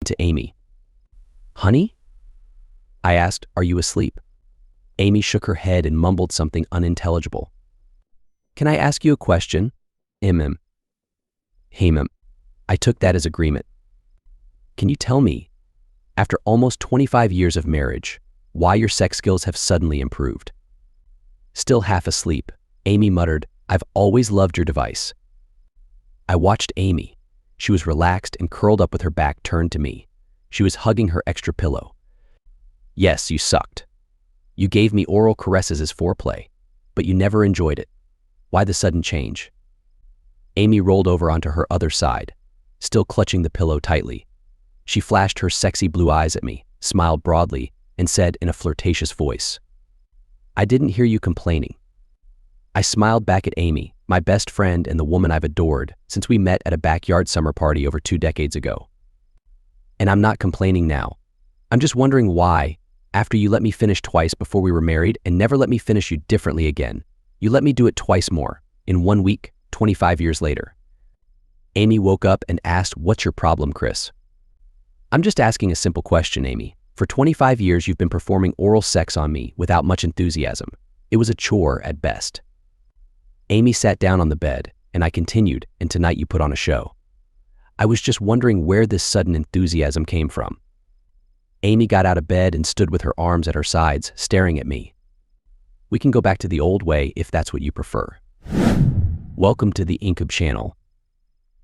into Amy. "Honey?" I asked, "Are you asleep?" Amy shook her head and mumbled something unintelligible. "Can I ask you a question?" "Him." I took that as agreement. "Can you tell me, after almost 25 years of marriage, why your sex skills have suddenly improved?" Still half asleep, Amy muttered, "I've always loved your device." I watched Amy. She was relaxed and curled up with her back turned to me. She was hugging her extra pillow. "Yes, you sucked. You gave me oral caresses as foreplay, but you never enjoyed it. Why the sudden change?" Amy rolled over onto her other side, still clutching the pillow tightly. She flashed her sexy blue eyes at me, smiled broadly, and said in a flirtatious voice, "I didn't hear you complaining." I smiled back at Amy, my best friend and the woman I've adored since we met at a backyard summer party over 2 decades ago. "And I'm not complaining now. I'm just wondering why, after you let me finish twice before we were married and never let me finish you differently again, you let me do it twice more, in 1 week, 25 years later." Amy woke up and asked, "What's your problem, Chris?" "I'm just asking a simple question, Amy. For 25 years, you've been performing oral sex on me without much enthusiasm. It was a chore at best." Amy sat down on the bed, and I continued, "And tonight you put on a show." I was just wondering where this sudden enthusiasm came from. Amy got out of bed and stood with her arms at her sides, staring at me. "We can go back to the old way if that's what you prefer." Welcome to the Incub channel.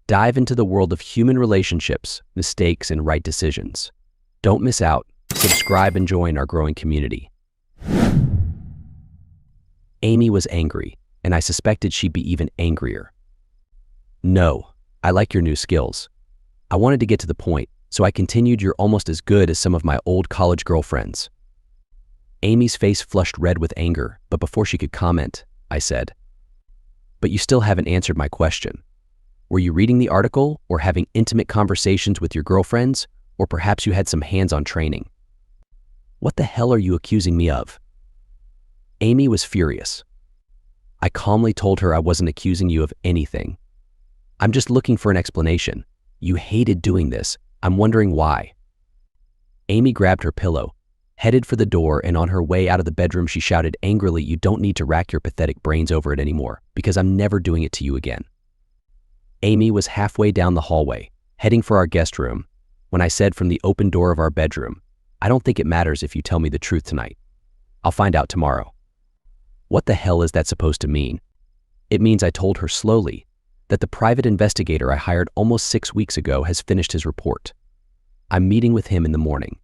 Dive into the world of human relationships, mistakes, and right decisions. Don't miss out. Subscribe and join our growing community. Amy was angry, and I suspected she'd be even angrier. "No, I like your new skills." I wanted to get to the point, so I continued, "You're almost as good as some of my old college girlfriends." Amy's face flushed red with anger, but before she could comment, I said, "But you still haven't answered my question. Were you reading the article or having intimate conversations with your girlfriends, or perhaps you had some hands-on training?" "What the hell are you accusing me of?" Amy was furious. I calmly told her I wasn't accusing you of anything. "I'm just looking for an explanation. You hated doing this. I'm wondering why." Amy grabbed her pillow, headed for the door, and on her way out of the bedroom she shouted angrily, "You don't need to rack your pathetic brains over it anymore, because I'm never doing it to you again." Amy was halfway down the hallway, heading for our guest room, when I said from the open door of our bedroom, "I don't think it matters if you tell me the truth tonight. I'll find out tomorrow." What the hell is that supposed to mean? It means, I told her slowly, that the private investigator I hired almost 6 weeks ago has finished his report. I'm meeting with him in the morning.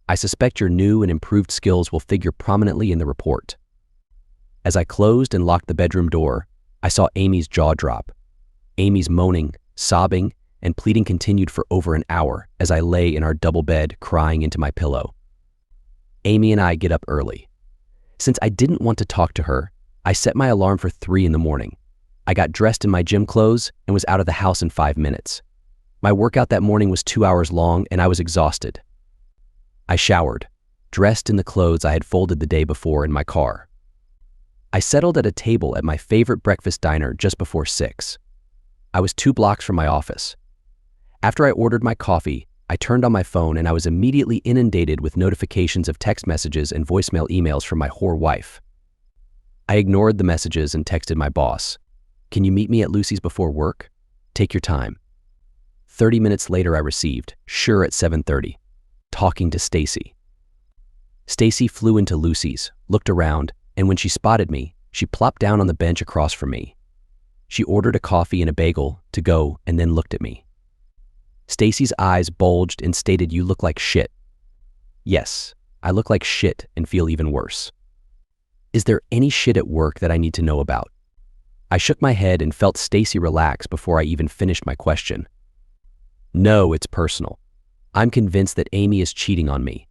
I suspect your new and improved skills will figure prominently in the report. As I closed and locked the bedroom door, I saw Amy's jaw drop. Amy's moaning, sobbing, and pleading continued for over an hour as I lay in our double bed crying into my pillow. Amy and I get up early. Since I didn't want to talk to her, I set my alarm for 3 in the morning. I got dressed in my gym clothes and was out of the house in 5 minutes. My workout that morning was 2 hours long and I was exhausted. I showered, dressed in the clothes I had folded the day before in my car. I settled at a table at my favorite breakfast diner just before 6. I was 2 blocks from my office. After I ordered my coffee, I turned on my phone and I was immediately inundated with notifications of text messages and voicemail emails from my whore wife. I ignored the messages and texted my boss. "Can you meet me at Lucy's before work? Take your time." 30 minutes later I received, "Sure at 7:30. Talking to Stacy." Stacy flew into Lucy's, looked around, and when she spotted me, she plopped down on the bench across from me. She ordered a coffee and a bagel to go and then looked at me. Stacy's eyes bulged and stated, "You look like shit." Yes, I look like shit and feel even worse. Is there any shit at work that I need to know about? I shook my head and felt Stacy relax before I even finished my question. "No, it's personal. I'm convinced that Amy is cheating on me.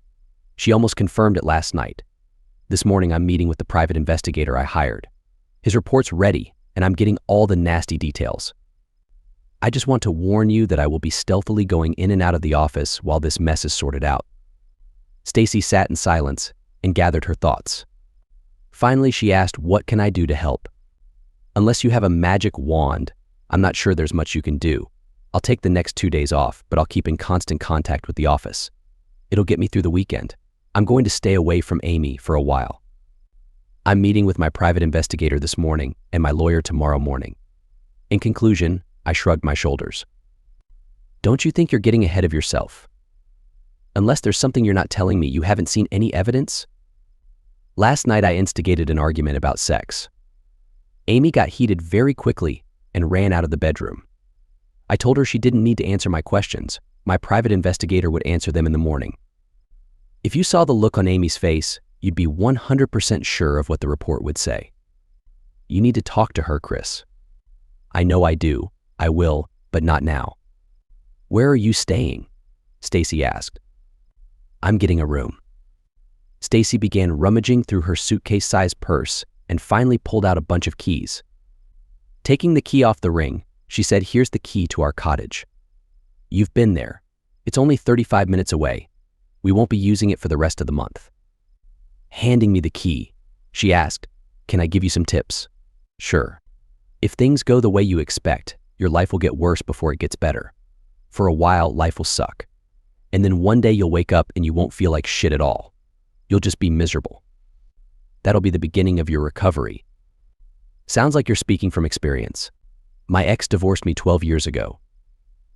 She almost confirmed it last night. This morning I'm meeting with the private investigator I hired. His report's ready, and I'm getting all the nasty details. I just want to warn you that I will be stealthily going in and out of the office while this mess is sorted out." Stacy sat in silence and gathered her thoughts. Finally, she asked, "What can I do to help?" "Unless you have a magic wand, I'm not sure there's much you can do. I'll take the next 2 days off, but I'll keep in constant contact with the office. It'll get me through the weekend. I'm going to stay away from Amy for a while. I'm meeting with my private investigator this morning and my lawyer tomorrow morning. In conclusion, I shrugged my shoulders. Don't you think you're getting ahead of yourself? Unless there's something you're not telling me, you haven't seen any evidence? Last night I instigated an argument about sex. Amy got heated very quickly and ran out of the bedroom. I told her she didn't need to answer my questions. My private investigator would answer them in the morning. If you saw the look on Amy's face, you'd be 100% sure of what the report would say. You need to talk to her, Chris. I know I do. I will, but not now. Where are you staying? Stacy asked. I'm getting a room. Stacy began rummaging through her suitcase-sized purse and finally pulled out a bunch of keys. Taking the key off the ring, she said, "Here's the key to our cottage. You've been there. It's only 35 minutes away. We won't be using it for the rest of the month." Handing me the key, she asked, "Can I give you some tips?" "Sure. If things go the way you expect, your life will get worse before it gets better. For a while, life will suck. And then one day you'll wake up and you won't feel like shit at all. You'll just be miserable. That'll be the beginning of your recovery." Sounds like you're speaking from experience. My ex divorced me 12 years ago.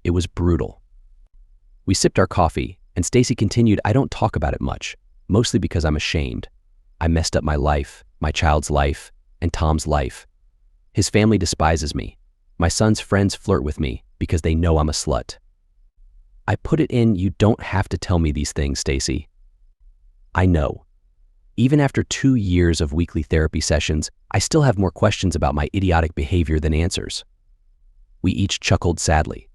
It was brutal. We sipped our coffee, and Stacy continued, "I don't talk about it much, mostly because I'm ashamed. I messed up my life, my child's life, and Tom's life. His family despises me. My son's friends flirt with me because they know I'm a slut." I put it in, "You don't have to tell me these things, Stacy." I know. Even after 2 years of weekly therapy sessions, I still have more questions about my idiotic behavior than answers. We each chuckled sadly.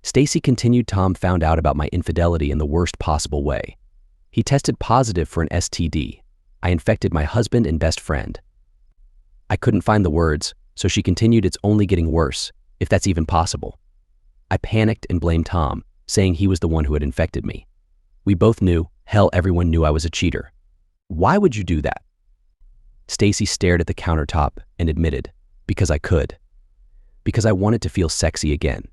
Stacy continued, "Tom found out about my infidelity in the worst possible way. He tested positive for an STD. I infected my husband and best friend." I couldn't find the words, so she continued, "It's only getting worse, if that's even possible." I panicked and blamed Tom, saying he was the one who had infected me. We both knew, hell, everyone knew I was a cheater. "Why would you do that?" Stacy stared at the countertop and admitted, "Because I could. Because I wanted to feel sexy again.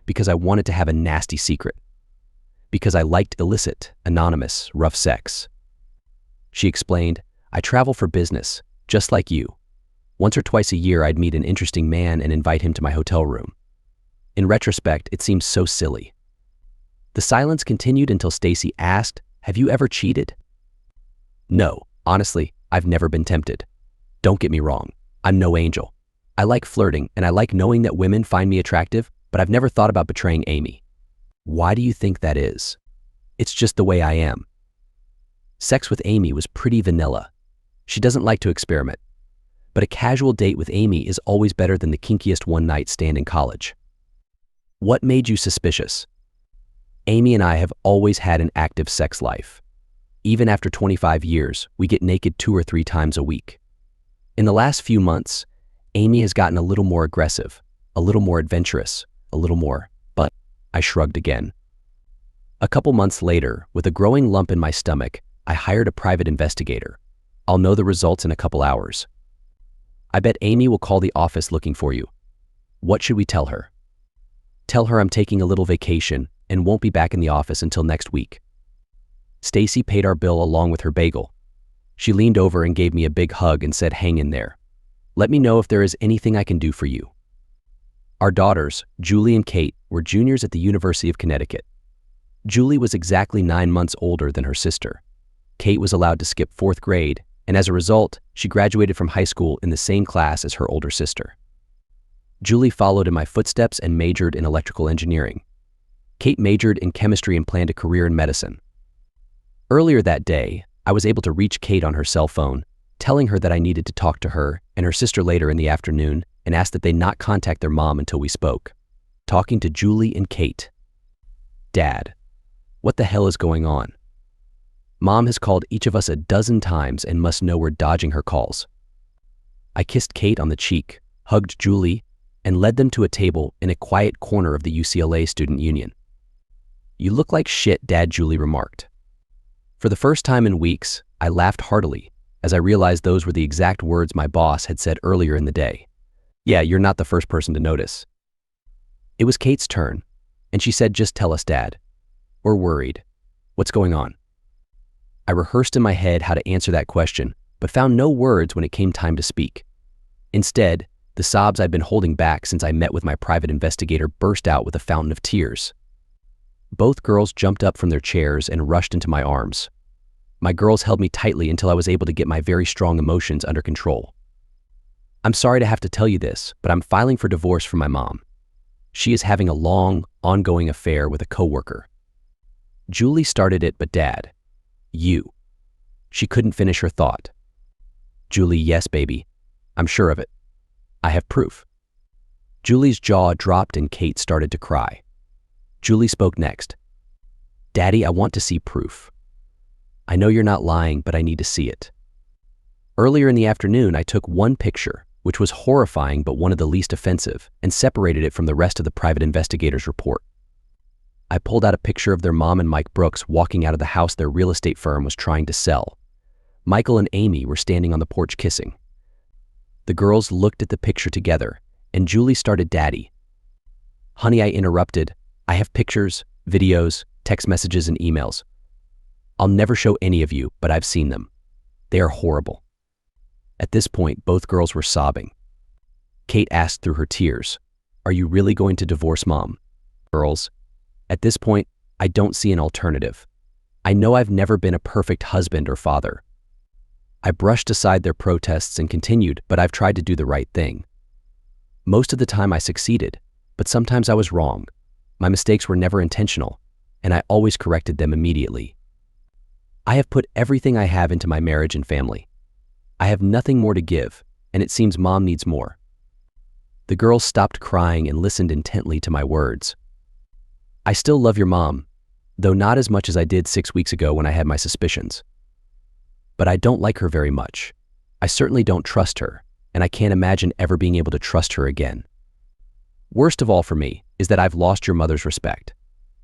Because I wanted to have a nasty secret. Because I liked illicit, anonymous, rough sex." She explained, "I travel for business, just like you. Once or twice a year I'd meet an interesting man and invite him to my hotel room. In retrospect, it seems so silly." The silence continued until Stacy asked, "Have you ever cheated?" "No, honestly, I've never been tempted. Don't get me wrong, I'm no angel. I like flirting and I like knowing that women find me attractive, but I've never thought about betraying Amy." "Why do you think that is?" "It's just the way I am." Sex with Amy was pretty vanilla. She doesn't like to experiment. But a casual date with Amy is always better than the kinkiest one-night stand in college. "What made you suspicious?" "Amy and I have always had an active sex life. Even after 25 years, we get naked 2 or 3 times a week. In the last few months, Amy has gotten a little more aggressive, a little more adventurous, a little more, but..." I shrugged again. A couple months later, with a growing lump in my stomach, I hired a private investigator. I'll know the results in a couple hours. "I bet Amy will call the office looking for you. What should we tell her?" "Tell her I'm taking a little vacation and won't be back in the office until next week." Stacy paid our bill along with her bagel. She leaned over and gave me a big hug and said, "Hang in there. Let me know if there is anything I can do for you." Our daughters, Julie and Kate, were juniors at the University of Connecticut. Julie was exactly 9 months older than her sister. Kate was allowed to skip 4th grade, and as a result, she graduated from high school in the same class as her older sister. Julie followed in my footsteps and majored in electrical engineering. Kate majored in chemistry and planned a career in medicine. Earlier that day, I was able to reach Kate on her cell phone, telling her that I needed to talk to her and her sister later in the afternoon, and asked that they not contact their mom until we spoke. Talking to Julie and Kate. "Dad, what the hell is going on? Mom has called each of us a dozen times and must know we're dodging her calls." I kissed Kate on the cheek, hugged Julie, and led them to a table in a quiet corner of the UCLA Student Union. "You look like shit, Dad," Julie remarked. For the first time in weeks, I laughed heartily as I realized those were the exact words my boss had said earlier in the day. "Yeah, you're not the first person to notice." It was Kate's turn, and she said, "Just tell us, Dad. We're worried. What's going on?" I rehearsed in my head how to answer that question, but found no words when it came time to speak. Instead, the sobs I'd been holding back since I met with my private investigator burst out with a fountain of tears. Both girls jumped up from their chairs and rushed into my arms. My girls held me tightly until I was able to get my very strong emotions under control. "I'm sorry to have to tell you this, but I'm filing for divorce from my mom. She is having a long, ongoing affair with a coworker." Julie started it, but Dad, you. She couldn't finish her thought. Julie, yes, baby. I'm sure of it. I have proof. Julie's jaw dropped and Kate started to cry. Julie spoke next. "Daddy, I want to see proof. I know you're not lying, but I need to see it. Earlier in the afternoon, I took one picture, which was horrifying but one of the least offensive, and separated it from the rest of the private investigator's report. I pulled out a picture of their mom and Mike Brooks walking out of the house their real estate firm was trying to sell. Michael and Amy were standing on the porch kissing. The girls looked at the picture together, and Julie started, "Daddy." "Honey," I interrupted, "I have pictures, videos, text messages, and emails. I'll never show any of you, but I've seen them. They are horrible." At this point, both girls were sobbing. Kate asked through her tears, "Are you really going to divorce Mom?" "Girls, at this point, I don't see an alternative. I know I've never been a perfect husband or father." I brushed aside their protests and continued, "But I've tried to do the right thing. Most of the time I succeeded, but sometimes I was wrong. My mistakes were never intentional, and I always corrected them immediately. I have put everything I have into my marriage and family. I have nothing more to give, and it seems Mom needs more." The girls stopped crying and listened intently to my words. "I still love your mom, though not as much as I did 6 weeks ago when I had my suspicions. But I don't like her very much. I certainly don't trust her, and I can't imagine ever being able to trust her again. Worst of all for me is that I've lost your mother's respect.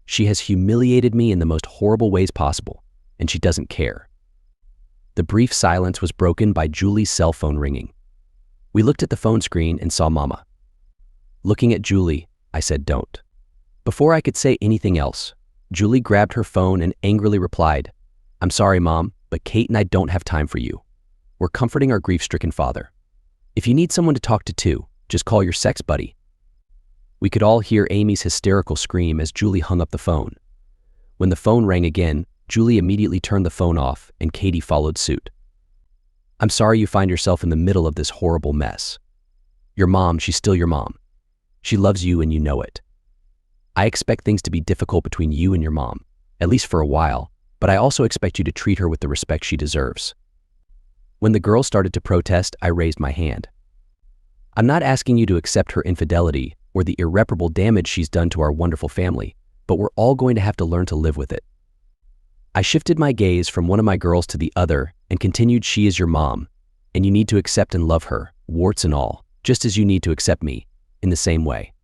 She has humiliated me in the most horrible ways possible, and she doesn't care." The brief silence was broken by Julie's cell phone ringing. We looked at the phone screen and saw Mama. Looking at Julie, I said, "Don't." Before I could say anything else, Julie grabbed her phone and angrily replied, "I'm sorry, Mom, but Kate and I don't have time for you. We're comforting our grief-stricken father. If you need someone to talk to too, just call your sex buddy." We could all hear Amy's hysterical scream as Julie hung up the phone. When the phone rang again, Julie immediately turned the phone off and Katie followed suit. "I'm sorry you find yourself in the middle of this horrible mess. Your mom, she's still your mom. She loves you and you know it. I expect things to be difficult between you and your mom, at least for a while, but I also expect you to treat her with the respect she deserves." When the girls started to protest, I raised my hand. "I'm not asking you to accept her infidelity or the irreparable damage she's done to our wonderful family, but we're all going to have to learn to live with it." I shifted my gaze from one of my girls to the other and continued, "She is your mom, and you need to accept and love her, warts and all, just as you need to accept me, in the same way."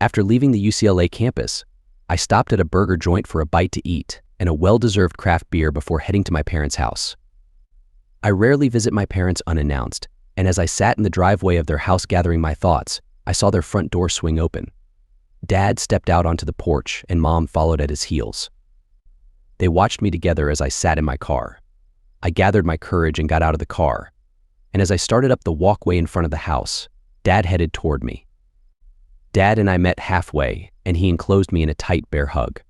After leaving the UCLA campus, I stopped at a burger joint for a bite to eat and a well-deserved craft beer before heading to my parents' house. I rarely visit my parents unannounced, and as I sat in the driveway of their house gathering my thoughts, I saw their front door swing open. Dad stepped out onto the porch and Mom followed at his heels. They watched me together as I sat in my car. I gathered my courage and got out of the car, and as I started up the walkway in front of the house, Dad headed toward me. Dad and I met halfway, and he enclosed me in a tight bear hug.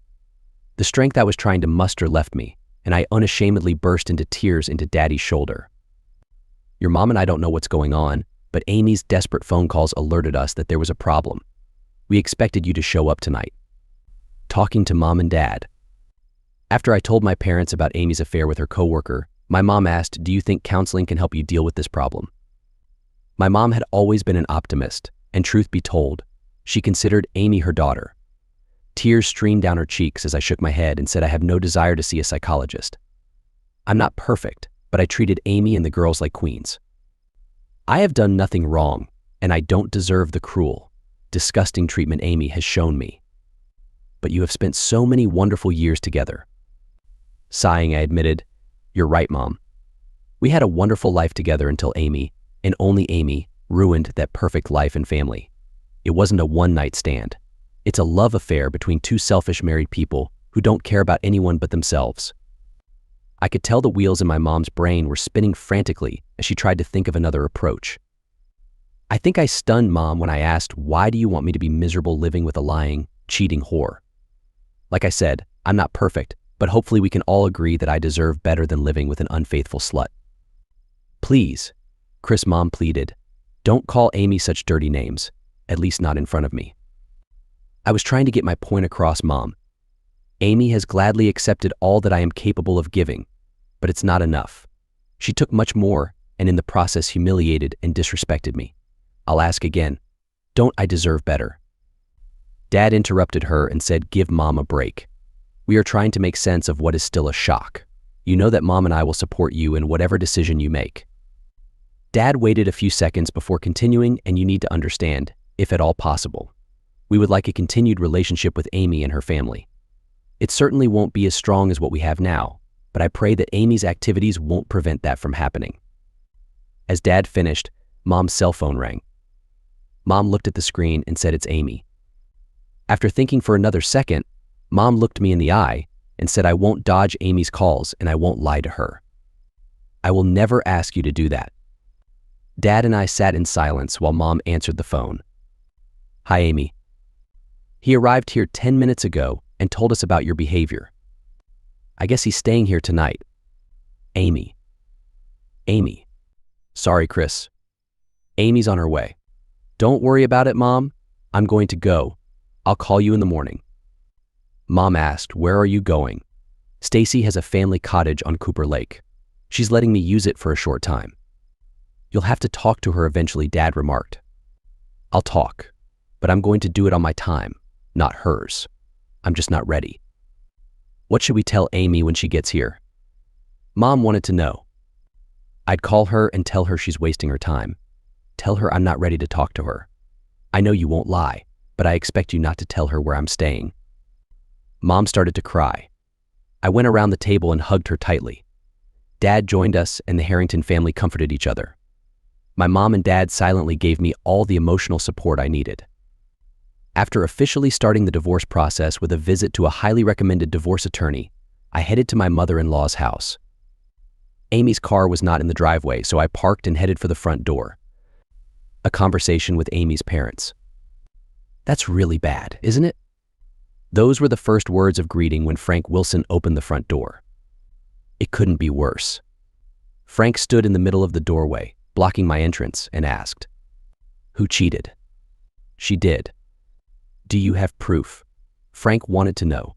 The strength I was trying to muster left me, and I unashamedly burst into tears into Daddy's shoulder. "Your mom and I don't know what's going on, but Amy's desperate phone calls alerted us that there was a problem. We expected you to show up tonight." Talking to Mom and Dad. After I told my parents about Amy's affair with her coworker, my mom asked, "Do you think counseling can help you deal with this problem?" My mom had always been an optimist, and truth be told, she considered Amy her daughter. Tears streamed down her cheeks as I shook my head and said I have no desire to see a psychologist. "I'm not perfect, but I treated Amy and the girls like queens. I have done nothing wrong, and I don't deserve the cruel, disgusting treatment Amy has shown me. But you have spent so many wonderful years together." Sighing, I admitted, "You're right, Mom. We had a wonderful life together until Amy, and only Amy, ruined that perfect life and family. It wasn't a one-night stand. It's a love affair between two selfish married people who don't care about anyone but themselves. I could tell the wheels in my mom's brain were spinning frantically as she tried to think of another approach. I think I stunned Mom when I asked, "Why do you want me to be miserable living with a lying, cheating whore?" Like I said, I'm not perfect, but hopefully we can all agree that I deserve better than living with an unfaithful slut. "Please," Chris' mom pleaded, "don't call Amy such dirty names, at least not in front of me." I was trying to get my point across, Mom. Amy has gladly accepted all that I am capable of giving, but it's not enough. She took much more and in the process humiliated and disrespected me. I'll ask again, don't I deserve better? Dad interrupted her and said, "Give Mom a break. We are trying to make sense of what is still a shock. You know that Mom and I will support you in whatever decision you make." Dad waited a few seconds before continuing, and you need to understand, if at all possible, we would like a continued relationship with Amy and her family. It certainly won't be as strong as what we have now, but I pray that Amy's activities won't prevent that from happening. As Dad finished, Mom's cell phone rang. Mom looked at the screen and said, "It's Amy." After thinking for another second, Mom looked me in the eye and said, "I won't dodge Amy's calls and I won't lie to her. I will never ask you to do that." Dad and I sat in silence while Mom answered the phone. "Hi, Amy. He arrived here 10 minutes ago and told us about your behavior. I guess he's staying here tonight." Amy. Amy. "Sorry, Chris. Amy's on her way." "Don't worry about it, Mom. I'm going to go. I'll call you in the morning." Mom asked, "Where are you going?" "Stacy has a family cottage on Cooper Lake. She's letting me use it for a short time." "You'll have to talk to her eventually," Dad remarked. "I'll talk, but I'm going to do it on my time, not hers. I'm just not ready." "What should we tell Amy when she gets here?" Mom wanted to know. "I'd call her and tell her she's wasting her time. Tell her I'm not ready to talk to her. I know you won't lie, but I expect you not to tell her where I'm staying." Mom started to cry. I went around the table and hugged her tightly. Dad joined us and the Harrington family comforted each other. My mom and dad silently gave me all the emotional support I needed. After officially starting the divorce process with a visit to a highly recommended divorce attorney, I headed to my mother-in-law's house. Amy's car was not in the driveway, so I parked and headed for the front door. A conversation with Amy's parents. "That's really bad, isn't it?" Those were the first words of greeting when Frank Wilson opened the front door. It couldn't be worse. Frank stood in the middle of the doorway, blocking my entrance, and asked, "Who cheated?" "She did." "Do you have proof?" Frank wanted to know.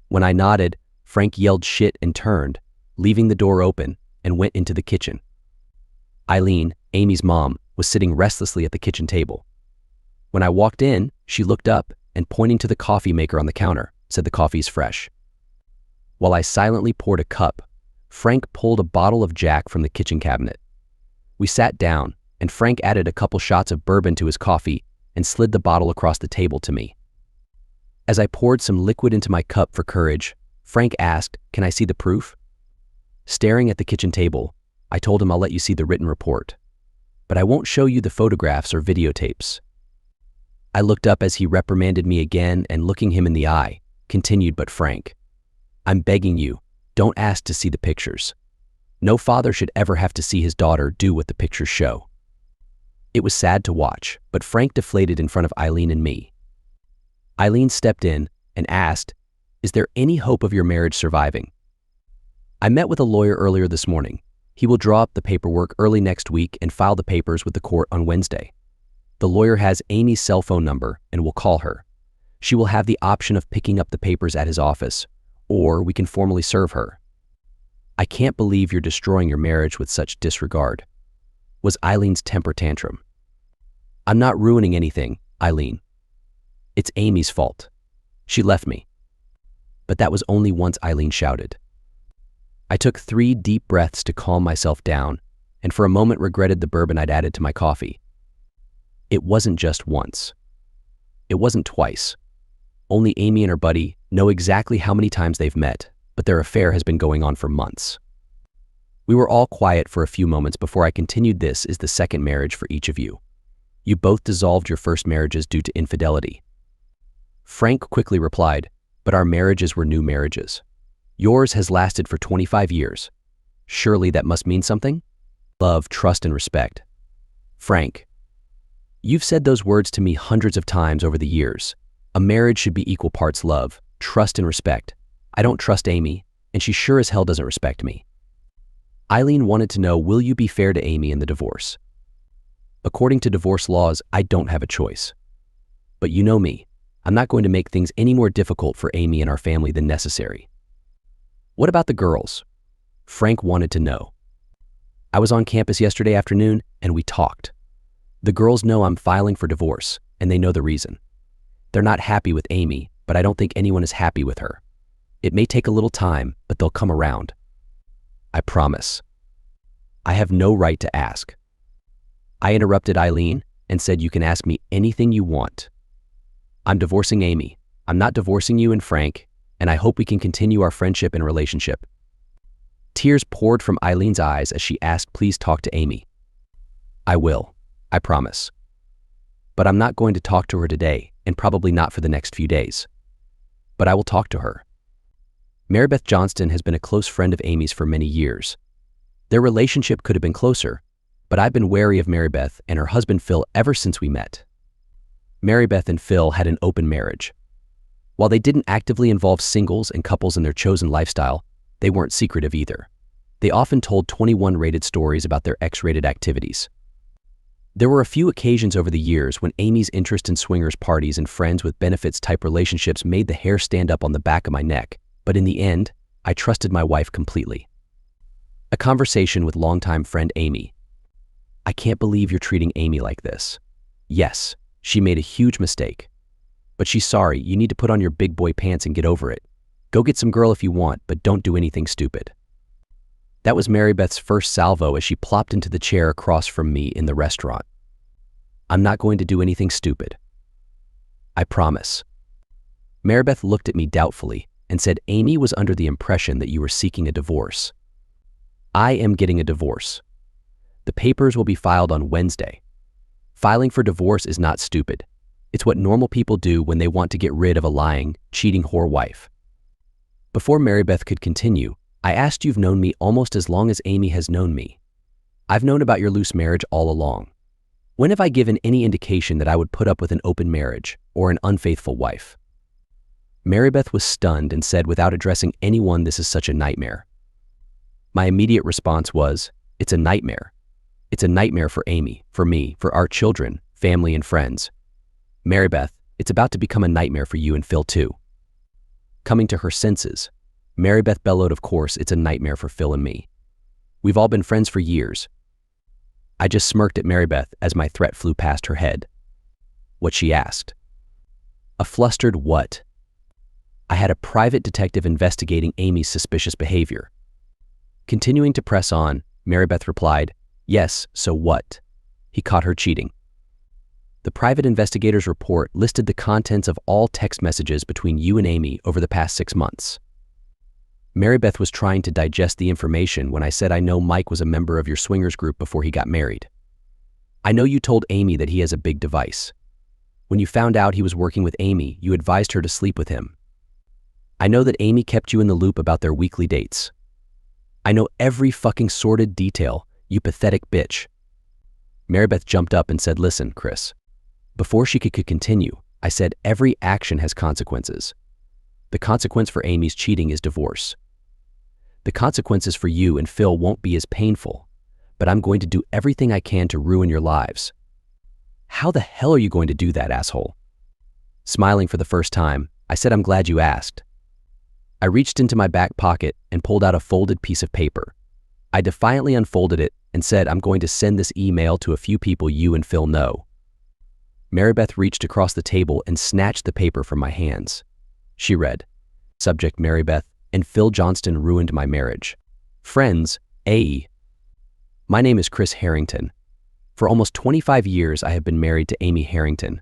When I nodded, Frank yelled shit and turned, leaving the door open, and went into the kitchen. Eileen, Amy's mom, was sitting restlessly at the kitchen table. When I walked in, she looked up and, pointing to the coffee maker on the counter, said, "The coffee's fresh." While I silently poured a cup, Frank pulled a bottle of Jack from the kitchen cabinet. We sat down, and Frank added a couple shots of bourbon to his coffee and slid the bottle across the table to me. As I poured some liquid into my cup for courage, Frank asked, "Can I see the proof?" Staring at the kitchen table, I told him, "I'll let you see the written report, but I won't show you the photographs or videotapes." I looked up as he reprimanded me again and, looking him in the eye, continued, "But Frank, I'm begging you, don't ask to see the pictures. No father should ever have to see his daughter do what the pictures show." It was sad to watch, but Frank deflated in front of Eileen and me. Eileen stepped in and asked, "Is there any hope of your marriage surviving?" "I met with a lawyer earlier this morning. He will draw up the paperwork early next week and file the papers with the court on Wednesday. The lawyer has Amy's cell phone number and will call her. She will have the option of picking up the papers at his office, or we can formally serve her." "I can't believe you're destroying your marriage with such disregard," was Eileen's temper tantrum. "I'm not ruining anything, Eileen. It's Amy's fault. She left me." But that was only once, Eileen shouted. I took 3 deep breaths to calm myself down, and for a moment regretted the bourbon I'd added to my coffee. It wasn't just once. It wasn't twice. Only Amy and her buddy know exactly how many times they've met, but their affair has been going on for months. We were all quiet for a few moments before I continued. "This is the second marriage for each of you. You both dissolved your first marriages due to infidelity. Frank quickly replied, but our marriages were new marriages. Yours has lasted for 25 years. Surely that must mean something? Love, trust, and respect. Frank, you've said those words to me hundreds of times over the years. A marriage should be equal parts love, trust, and respect. I don't trust Amy, and she sure as hell doesn't respect me. Eileen wanted to know, will you be fair to Amy in the divorce? According to divorce laws, I don't have a choice. But you know me, I'm not going to make things any more difficult for Amy and our family than necessary. What about the girls? Frank wanted to know. I was on campus yesterday afternoon, and we talked. The girls know I'm filing for divorce, and they know the reason. They're not happy with Amy, but I don't think anyone is happy with her. It may take a little time, but they'll come around. I promise. I have no right to ask. I interrupted Eileen and said, you can ask me anything you want. I'm divorcing Amy. I'm not divorcing you and Frank, and I hope we can continue our friendship and relationship. Tears poured from Eileen's eyes as she asked, please talk to Amy. I will. I promise. But I'm not going to talk to her today, and probably not for the next few days. But I will talk to her. Marybeth Johnston has been a close friend of Amy's for many years. Their relationship could have been closer, but I've been wary of Marybeth and her husband Phil ever since we met. Marybeth and Phil had an open marriage. While they didn't actively involve singles and couples in their chosen lifestyle, they weren't secretive either. They often told 21-rated stories about their X-rated activities. There were a few occasions over the years when Amy's interest in swingers parties and friends with benefits type relationships made the hair stand up on the back of my neck, but in the end, I trusted my wife completely. A conversation with longtime friend Amy. I can't believe you're treating Amy like this. Yes, she made a huge mistake. But she's sorry, you need to put on your big boy pants and get over it. Go get some girl if you want, but don't do anything stupid. That was Marybeth's first salvo as she plopped into the chair across from me in the restaurant. I'm not going to do anything stupid. I promise. Marybeth looked at me doubtfully and said, Amy was under the impression that you were seeking a divorce. I am getting a divorce. The papers will be filed on Wednesday. Filing for divorce is not stupid. It's what normal people do when they want to get rid of a lying, cheating whore wife. Before Marybeth could continue, I asked, you've known me almost as long as Amy has known me. I've known about your loose marriage all along. When have I given any indication that I would put up with an open marriage or an unfaithful wife? Marybeth was stunned and said, without addressing anyone, this is such a nightmare. My immediate response was, it's a nightmare. It's a nightmare for Amy, for me, for our children, family, and friends. Marybeth, it's about to become a nightmare for you and Phil too. Coming to her senses, Marybeth bellowed, of course, it's a nightmare for Phil and me. We've all been friends for years. I just smirked at Marybeth as my threat flew past her head. What she asked. A flustered what? I had a private detective investigating Amy's suspicious behavior. Continuing to press on, Marybeth replied, yes, so what? He caught her cheating. The private investigator's report listed the contents of all text messages between you and Amy over the past 6 months. Marybeth was trying to digest the information when I said, I know Mike was a member of your swingers group before he got married. I know you told Amy that he has a big device. When you found out he was working with Amy, you advised her to sleep with him. I know that Amy kept you in the loop about their weekly dates. I know every fucking sordid detail, you pathetic bitch. Marybeth jumped up and said, listen, Chris. Before she could continue, I said, every action has consequences. The consequence for Amy's cheating is divorce. The consequences for you and Phil won't be as painful, but I'm going to do everything I can to ruin your lives. How the hell are you going to do that, asshole? Smiling for the first time, I said, I'm glad you asked. I reached into my back pocket and pulled out a folded piece of paper. I defiantly unfolded it and said, I'm going to send this email to a few people you and Phil know. Marybeth reached across the table and snatched the paper from my hands. She read, subject Marybeth and Phil Johnston ruined my marriage. Friends, A. My name is Chris Harrington. For almost 25 years, I have been married to Amy Harrington.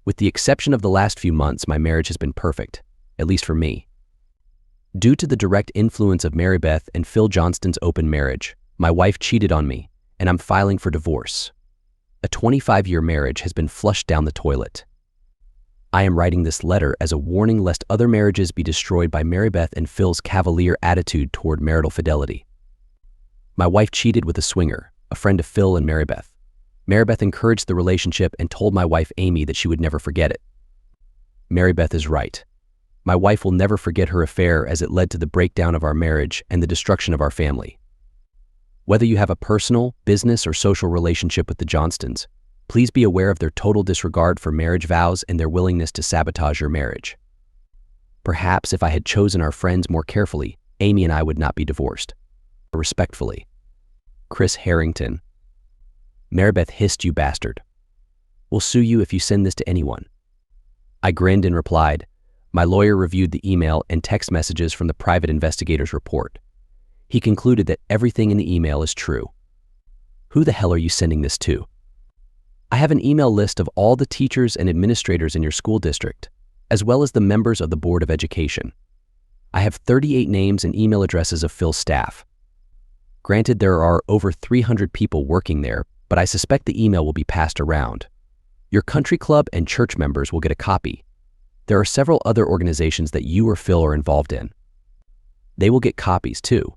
With the exception of the last few months, my marriage has been perfect, at least for me. Due to the direct influence of Marybeth and Phil Johnston's open marriage, my wife cheated on me, and I'm filing for divorce. A 25-year marriage has been flushed down the toilet. I am writing this letter as a warning lest other marriages be destroyed by Marybeth and Phil's cavalier attitude toward marital fidelity. My wife cheated with a swinger, a friend of Phil and Marybeth. Marybeth encouraged the relationship and told my wife Amy that she would never forget it. Marybeth is right. My wife will never forget her affair as it led to the breakdown of our marriage and the destruction of our family. Whether you have a personal, business, or social relationship with the Johnstons, please be aware of their total disregard for marriage vows and their willingness to sabotage your marriage. Perhaps if I had chosen our friends more carefully, Amy and I would not be divorced. Respectfully, Chris Harrington. Marybeth hissed, "You bastard. We'll sue you if you send this to anyone." I grinned and replied, "My lawyer reviewed the email and text messages from the private investigator's report. He concluded that everything in the email is true." "Who the hell are you sending this to?" "I have an email list of all the teachers and administrators in your school district, as well as the members of the Board of Education. I have 38 names and email addresses of Phil's staff. Granted, there are over 300 people working there, but I suspect the email will be passed around. Your country club and church members will get a copy. There are several other organizations that you or Phil are involved in. They will get copies too."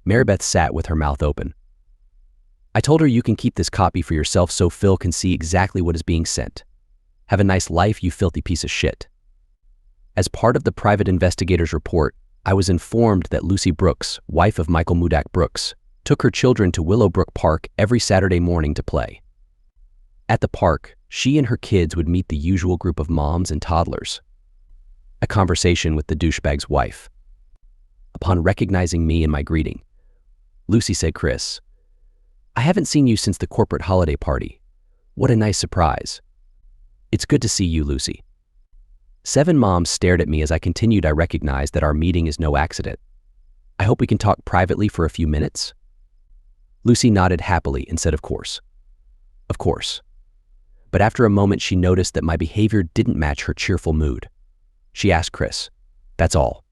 Marybeth sat with her mouth open. I told her, "You can keep this copy for yourself so Phil can see exactly what is being sent. Have a nice life, you filthy piece of shit." As part of the private investigator's report, I was informed that Lucy Brooks, wife of Michael Mudak Brooks, took her children to Willowbrook Park every Saturday morning to play. At the park, she and her kids would meet the usual group of moms and toddlers. A conversation with the douchebag's wife. Upon recognizing me and my greeting, Lucy said, "Chris, I haven't seen you since the corporate holiday party. What a nice surprise." "It's good to see you, Lucy." 7 moms stared at me as I continued. I recognized that our meeting is no accident. "I hope we can talk privately for a few minutes." Lucy nodded happily and said, "Of course." "Of course." But after a moment, she noticed that my behavior didn't match her cheerful mood. She asked, "Chris, that's all?"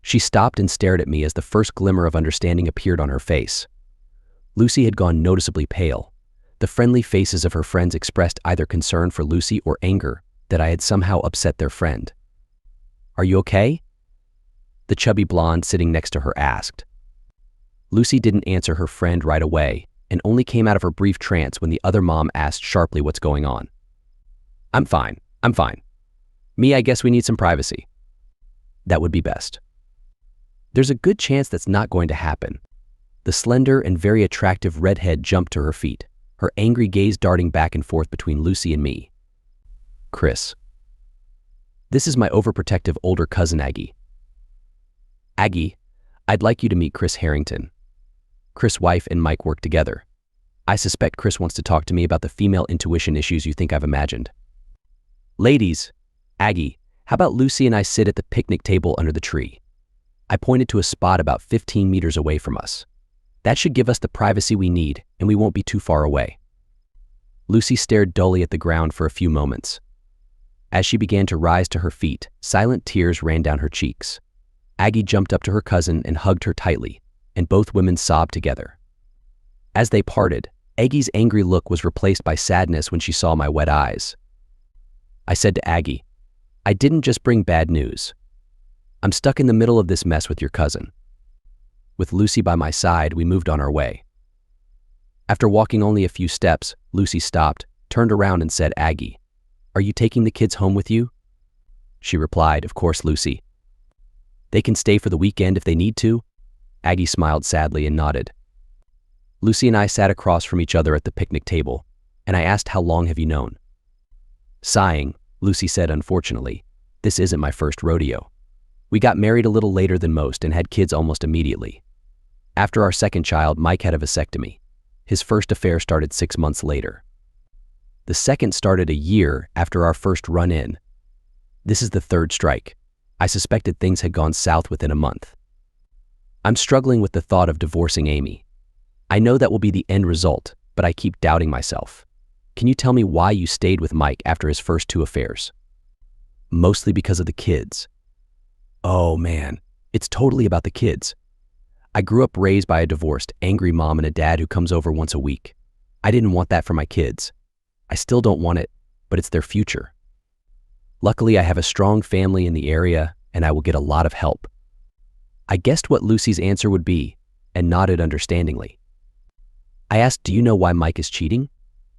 She stopped and stared at me as the first glimmer of understanding appeared on her face. Lucy had gone noticeably pale. The friendly faces of her friends expressed either concern for Lucy or anger that I had somehow upset their friend. "Are you okay?" the chubby blonde sitting next to her asked. Lucy didn't answer her friend right away and only came out of her brief trance when the other mom asked sharply what's going on. I'm fine. Me, I guess we need some privacy." "That would be best." "There's a good chance that's not going to happen." The slender and very attractive redhead jumped to her feet, her angry gaze darting back and forth between Lucy and me. "Chris, this is my overprotective older cousin Aggie." "Aggie, I'd like you to meet Chris Harrington." Chris' wife and Mike work together. I suspect Chris wants to talk to me about the female intuition issues you think I've imagined. "Ladies, Aggie, how about Lucy and I sit at the picnic table under the tree?" I pointed to a spot about 15 meters away from us. "That should give us the privacy we need, and we won't be too far away." Lucy stared dully at the ground for a few moments. As she began to rise to her feet, silent tears ran down her cheeks. Aggie jumped up to her cousin and hugged her tightly, and both women sobbed together. As they parted, Aggie's angry look was replaced by sadness when she saw my wet eyes. I said to Aggie, "I didn't just bring bad news. I'm stuck in the middle of this mess with your cousin." With Lucy by my side, we moved on our way. After walking only a few steps, Lucy stopped, turned around and said, "Aggie, are you taking the kids home with you?" She replied, "Of course, Lucy. They can stay for the weekend if they need to." Aggie smiled sadly and nodded. Lucy and I sat across from each other at the picnic table, and I asked, "How long have you known?" Sighing, Lucy said, "Unfortunately, this isn't my first rodeo. We got married a little later than most and had kids almost immediately. After our second child, Mike had a vasectomy. His first affair started 6 months later. The second started a year after our first run-in. This is the third strike. I suspected things had gone south within a month. I'm struggling with the thought of divorcing Amy. I know that will be the end result, but I keep doubting myself. Can you tell me why you stayed with Mike after his first 2 affairs?" "Mostly because of the kids." "Oh man, it's totally about the kids. I grew up raised by a divorced, angry mom and a dad who comes over once a week. I didn't want that for my kids. I still don't want it, but it's their future. Luckily, I have a strong family in the area, and I will get a lot of help. I guessed what Lucy's answer would be and nodded understandingly. I asked, do you know why Mike is cheating?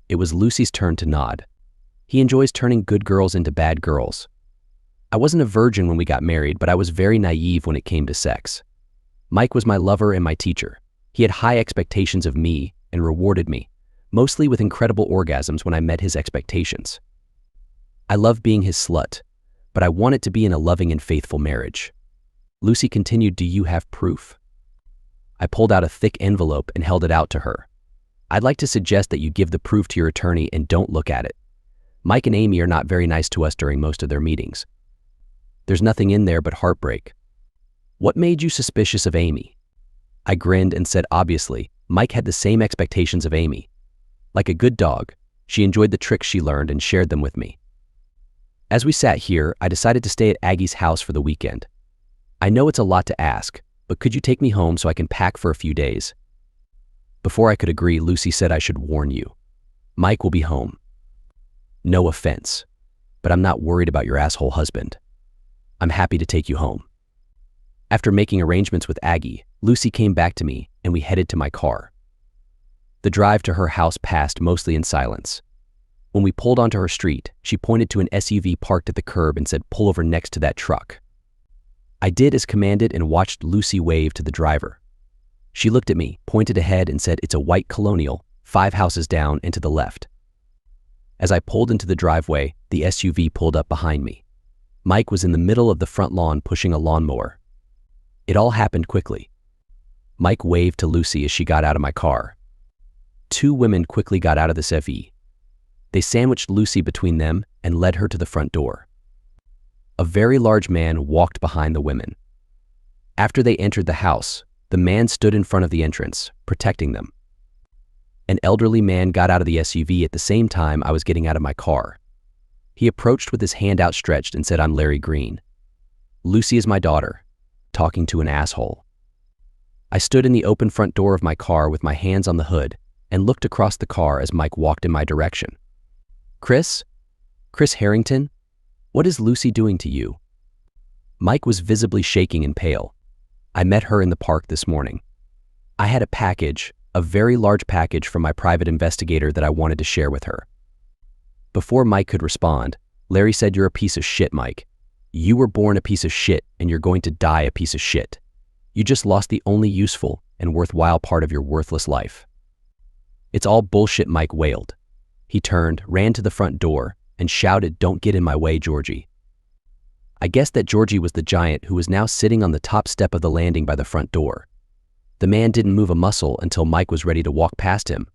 It was Lucy's turn to nod. He enjoys turning good girls into bad girls. I wasn't a virgin when we got married, but I was very naive when it came to sex. Mike was my lover and my teacher. He had high expectations of me and rewarded me, mostly with incredible orgasms when I met his expectations. I love being his slut, but I want it to be in a loving and faithful marriage. Lucy continued, do you have proof? I pulled out a thick envelope and held it out to her. I'd like to suggest that you give the proof to your attorney and don't look at it. Mike and Amy are not very nice to us during most of their meetings. There's nothing in there but heartbreak. What made you suspicious of Amy? I grinned and said, obviously, Mike had the same expectations of Amy. Like a good dog, she enjoyed the tricks she learned and shared them with me. As we sat here, I decided to stay at Aggie's house for the weekend. I know it's a lot to ask, but could you take me home so I can pack for a few days? Before I could agree, Lucy said I should warn you. Mike will be home. No offense, but I'm not worried about your asshole husband. I'm happy to take you home. After making arrangements with Aggie, Lucy came back to me and we headed to my car. The drive to her house passed mostly in silence. When we pulled onto her street, she pointed to an SUV parked at the curb and said, pull over next to that truck. I did as commanded and watched Lucy wave to the driver. She looked at me, pointed ahead and said, it's a white Colonial, 5 houses down and to the left. As I pulled into the driveway, the SUV pulled up behind me. Mike was in the middle of the front lawn pushing a lawnmower. It all happened quickly. Mike waved to Lucy as she got out of my car. 2 women quickly got out of the SUV. They sandwiched Lucy between them and led her to the front door. A very large man walked behind the women. After they entered the house, the man stood in front of the entrance, protecting them. An elderly man got out of the SUV at the same time I was getting out of my car. He approached with his hand outstretched and said, I'm Larry Green. Lucy is my daughter, talking to an asshole. I stood in the open front door of my car with my hands on the hood and looked across the car as Mike walked in my direction. Chris Harrington, what is Lucy doing to you? Mike was visibly shaking and pale. I met her in the park this morning. I had a package, a very large package from my private investigator that I wanted to share with her. Before Mike could respond, Larry said, you're a piece of shit, Mike. You were born a piece of shit and you're going to die a piece of shit. You just lost the only useful and worthwhile part of your worthless life. It's all bullshit, Mike wailed. He turned, ran to the front door, and shouted, don't get in my way, Georgie. I guessed that Georgie was the giant who was now sitting on the top step of the landing by the front door. The man didn't move a muscle until Mike was ready to walk past him.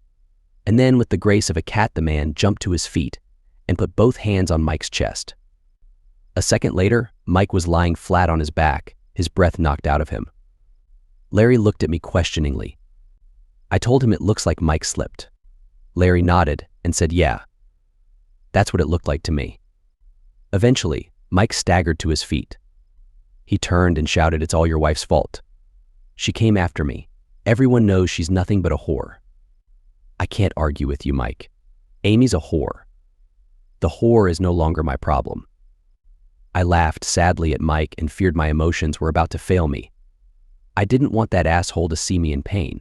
And then, with the grace of a cat, the man jumped to his feet and put both hands on Mike's chest. A second later, Mike was lying flat on his back, his breath knocked out of him. Larry looked at me questioningly. I told him it looks like Mike slipped. Larry nodded and said, yeah. That's what it looked like to me. Eventually, Mike staggered to his feet. He turned and shouted, it's all your wife's fault. She came after me. Everyone knows she's nothing but a whore. I can't argue with you, Mike. Amy's a whore. The whore is no longer my problem. I laughed sadly at Mike and feared my emotions were about to fail me. I didn't want that asshole to see me in pain.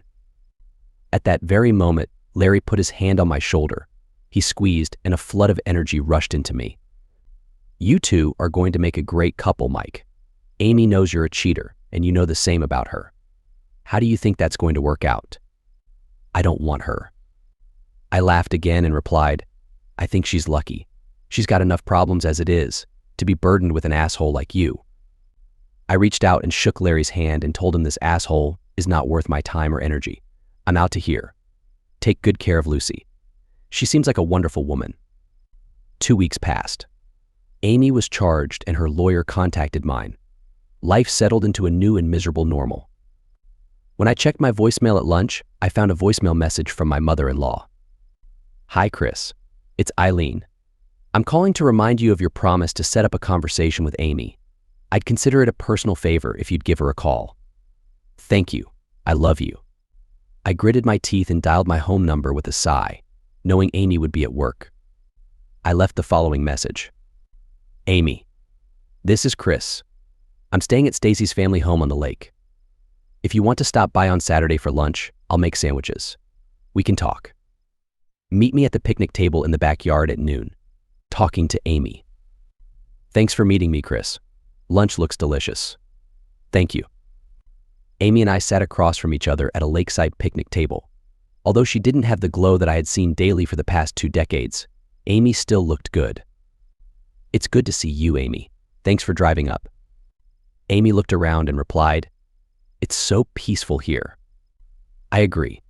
At that very moment, Larry put his hand on my shoulder. He squeezed and a flood of energy rushed into me. You two are going to make a great couple, Mike. Amy knows you're a cheater and you know the same about her. How do you think that's going to work out? I don't want her. I laughed again and replied, I think she's lucky. She's got enough problems as it is to be burdened with an asshole like you. I reached out and shook Larry's hand and told him this asshole is not worth my time or energy. I'm out to here. Take good care of Lucy. She seems like a wonderful woman. 2 weeks passed. Amy was charged and her lawyer contacted mine. Life settled into a new and miserable normal. When I checked my voicemail at lunch, I found a voicemail message from my mother-in-law. Hi, Chris. It's Eileen. I'm calling to remind you of your promise to set up a conversation with Amy. I'd consider it a personal favor if you'd give her a call. Thank you. I love you. I gritted my teeth and dialed my home number with a sigh, knowing Amy would be at work. I left the following message. Amy, this is Chris. I'm staying at Stacy's family home on the lake. If you want to stop by on Saturday for lunch, I'll make sandwiches. We can talk. Meet me at the picnic table in the backyard at noon. Talking to Amy. Thanks for meeting me, Chris. Lunch looks delicious. Thank you. Amy and I sat across from each other at a lakeside picnic table. Although she didn't have the glow that I had seen daily for the past 2 decades, Amy still looked good. It's good to see you, Amy. Thanks for driving up. Amy looked around and replied, It's so peaceful here. I agree.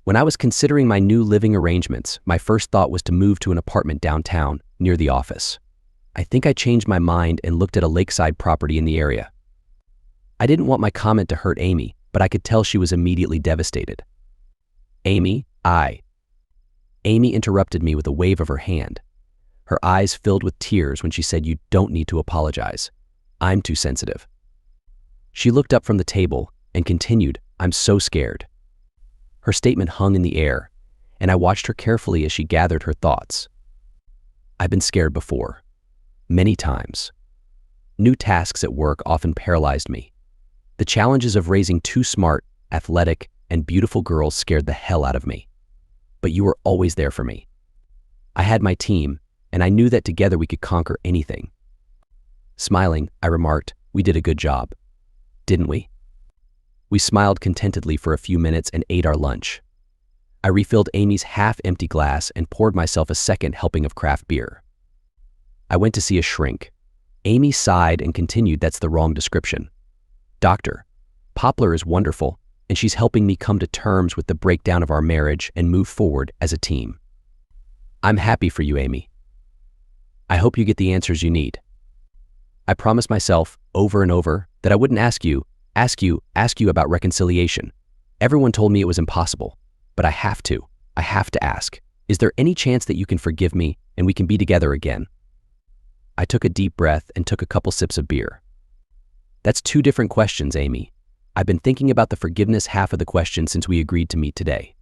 When I was considering my new living arrangements, my first thought was to move to an apartment downtown, near the office. I think I changed my mind and looked at a lakeside property in the area. I didn't want my comment to hurt Amy, but I could tell she was immediately devastated. Amy interrupted me with a wave of her hand. Her eyes filled with tears when she said, You don't need to apologize. I'm too sensitive. She looked up from the table and continued, I'm so scared. Her statement hung in the air, and I watched her carefully as she gathered her thoughts. I've been scared before. Many times. New tasks at work often paralyzed me. The challenges of raising 2 smart, athletic, and beautiful girls scared the hell out of me. But you were always there for me. I had my team, and I knew that together we could conquer anything. Smiling, I remarked, We did a good job. Didn't we? We smiled contentedly for a few minutes and ate our lunch. I refilled Amy's half-empty glass and poured myself a second helping of craft beer. I went to see a shrink. Amy sighed and continued, That's the wrong description. Doctor, Poplar is wonderful, and she's helping me come to terms with the breakdown of our marriage and move forward as a team. I'm happy for you, Amy. I hope you get the answers you need. I promised myself, over and over, that I wouldn't ask you about reconciliation. Everyone told me it was impossible, but I have to ask. Is there any chance that you can forgive me and we can be together again? I took a deep breath and took a couple sips of beer. That's 2 different questions, Amy. I've been thinking about the forgiveness half of the question since we agreed to meet today.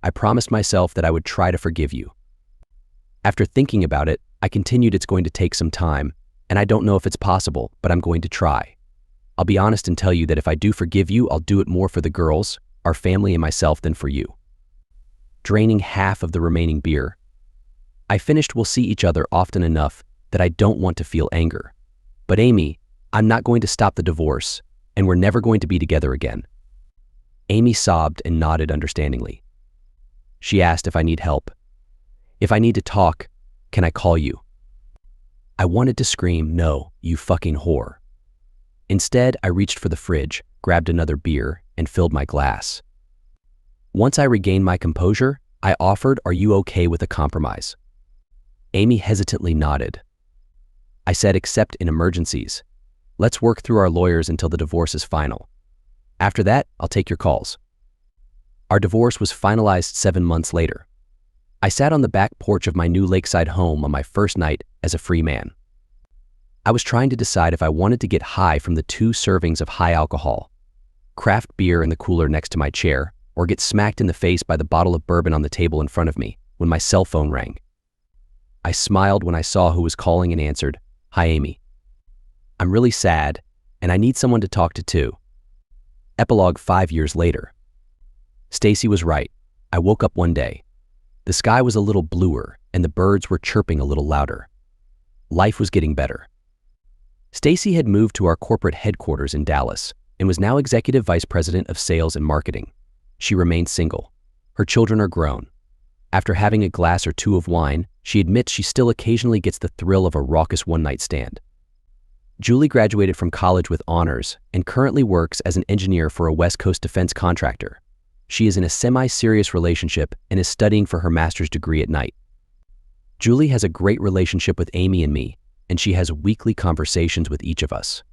I promised myself that I would try to forgive you. After thinking about it, I continued, It's going to take some time, and I don't know if it's possible, but I'm going to try. I'll be honest and tell you that if I do forgive you, I'll do it more for the girls, our family, and myself than for you. Draining half of the remaining beer, I finished, We'll see each other often enough that I don't want to feel anger. But Amy, I'm not going to stop the divorce, and we're never going to be together again. Amy sobbed and nodded understandingly. She asked if I need help. If I need to talk, can I call you? I wanted to scream, No, you fucking whore. Instead, I reached for the fridge, grabbed another beer, and filled my glass. Once I regained my composure, I offered, Are you okay with a compromise? Amy hesitantly nodded. I said, Except in emergencies. Let's work through our lawyers until the divorce is final. After that, I'll take your calls. Our divorce was finalized 7 months later. I sat on the back porch of my new lakeside home on my first night as a free man. I was trying to decide if I wanted to get high from the 2 servings of high alcohol, craft beer in the cooler next to my chair, or get smacked in the face by the bottle of bourbon on the table in front of me when my cell phone rang. I smiled when I saw who was calling and answered, Hi, Amy. I'm really sad, and I need someone to talk to too. Epilogue 5 years later. Stacy was right. I woke up one day. The sky was a little bluer, and the birds were chirping a little louder. Life was getting better. Stacy had moved to our corporate headquarters in Dallas and was now Executive Vice President of Sales and Marketing. She remained single. Her children are grown. After having a glass or 2 of wine, she admits she still occasionally gets the thrill of a raucous one-night stand. Julie graduated from college with honors and currently works as an engineer for a West Coast defense contractor. She is in a semi-serious relationship and is studying for her master's degree at night. Julie has a great relationship with Amy and me, and she has weekly conversations with each of us.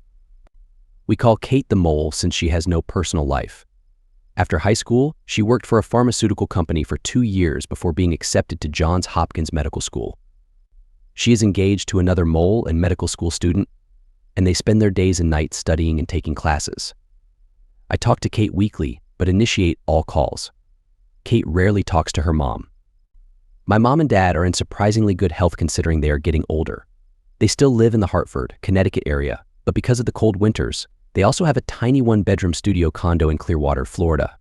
We call Kate the mole since she has no personal life. After high school, she worked for a pharmaceutical company for 2 years before being accepted to Johns Hopkins Medical School. She is engaged to another mole and medical school student, and they spend their days and nights studying and taking classes. I talk to Kate weekly, but initiate all calls. Kate rarely talks to her mom. My mom and dad are in surprisingly good health considering they are getting older. They still live in the Hartford, Connecticut area, but because of the cold winters, they also have a tiny one-bedroom studio condo in Clearwater, Florida.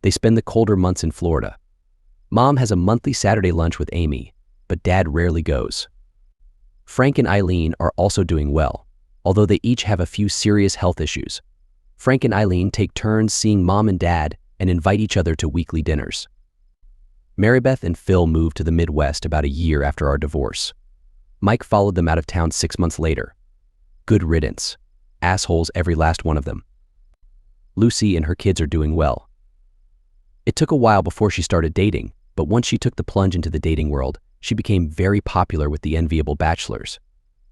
They spend the colder months in Florida. Mom has a monthly Saturday lunch with Amy, but Dad rarely goes. Frank and Eileen are also doing well, although they each have a few serious health issues. Frank and Eileen take turns seeing Mom and Dad and invite each other to weekly dinners. Marybeth and Phil moved to the Midwest about a year after our divorce. Mike followed them out of town 6 months later. Good riddance. Assholes, every last one of them. Lucy and her kids are doing well. It took a while before she started dating, but once she took the plunge into the dating world, she became very popular with the enviable bachelors.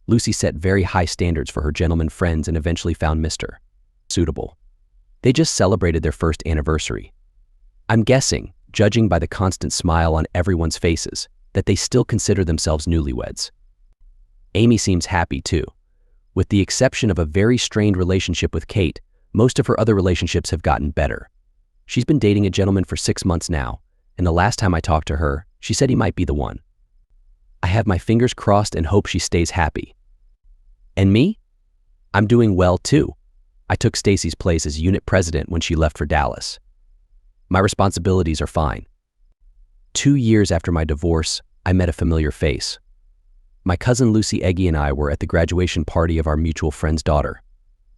Lucy set very high standards for her gentleman friends and eventually found Mr. Suitable. They just celebrated their first anniversary. I'm guessing, judging by the constant smile on everyone's faces, that they still consider themselves newlyweds. Amy seems happy too. With the exception of a very strained relationship with Kate, most of her other relationships have gotten better. She's been dating a gentleman for 6 months now, and the last time I talked to her, she said he might be the one. I have my fingers crossed and hope she stays happy. And me? I'm doing well too. I took Stacy's place as unit president when she left for Dallas. My responsibilities are fine. 2 years after my divorce, I met a familiar face. My cousin Lucy Eggy and I were at the graduation party of our mutual friend's daughter.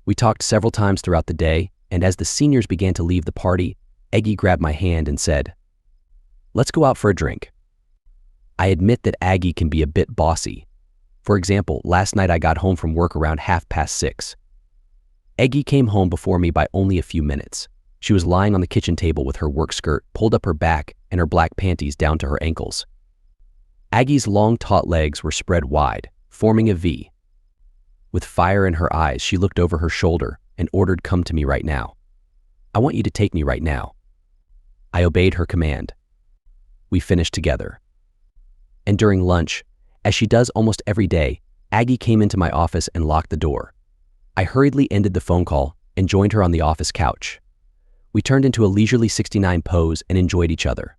We talked several times throughout the day, and as the seniors began to leave the party, Eggy grabbed my hand and said, "Let's go out for a drink." I admit that Aggie can be a bit bossy. For example, last night I got home from work around 6:30. Eggy came home before me by only a few minutes. She was lying on the kitchen table with her work skirt pulled up her back and her black panties down to her ankles. Aggie's long, taut legs were spread wide, forming a V. With fire in her eyes, she looked over her shoulder and ordered, "Come to me right now. I want you to take me right now." I obeyed her command. We finished together. And during lunch, as she does almost every day, Aggie came into my office and locked the door. I hurriedly ended the phone call and joined her on the office couch. We turned into a leisurely 69 pose and enjoyed each other.